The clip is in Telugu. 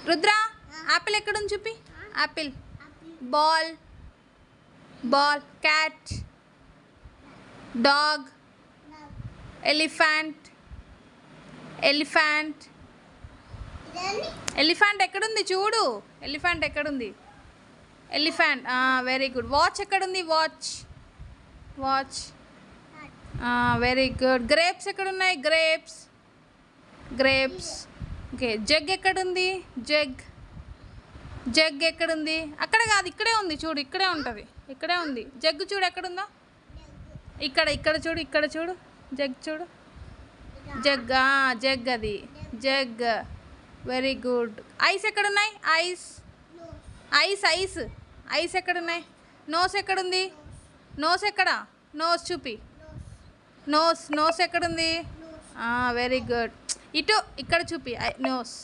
రుద్ర యాపిల్ ఎక్కడుంది చూపి. Apple. Ball. Ball. Cat. Dog. Elephant. Elephant. Elephant ఎక్కడుంది చూడు. ఎలిఫెంట్ ఎక్కడుంది. ఎలిఫెంట్. Very good. వాచ్ ఎక్కడుంది. Watch. Watch. Very good. Grapes ఎక్కడున్నాయి. గ్రేప్స్. గ్రేప్స్. ఓకే. జగ్ ఎక్కడుంది. జగ్. జగ్ ఎక్కడుంది. అక్కడ కాదు, ఇక్కడే ఉంది చూడు. ఇక్కడే ఉంటుంది. ఇక్కడే ఉంది జగ్. చూడు ఎక్కడుందో. ఇక్కడ. ఇక్కడ చూడు. ఇక్కడ చూడు. జగ్ చూడు. జగ్. జగ్ అది. జగ్. Very good. ఐస్ ఎక్కడున్నాయి. ఐస్. ఐస్. ఐస్. ఐస్ ఎక్కడున్నాయి. నోస్ ఎక్కడుంది. నోస్ ఎక్కడ. నోస్ చూపి. నోస్. నోస్ ఎక్కడుంది. Very good. ఇటు. ఇక్కడ చూపి. నోస్.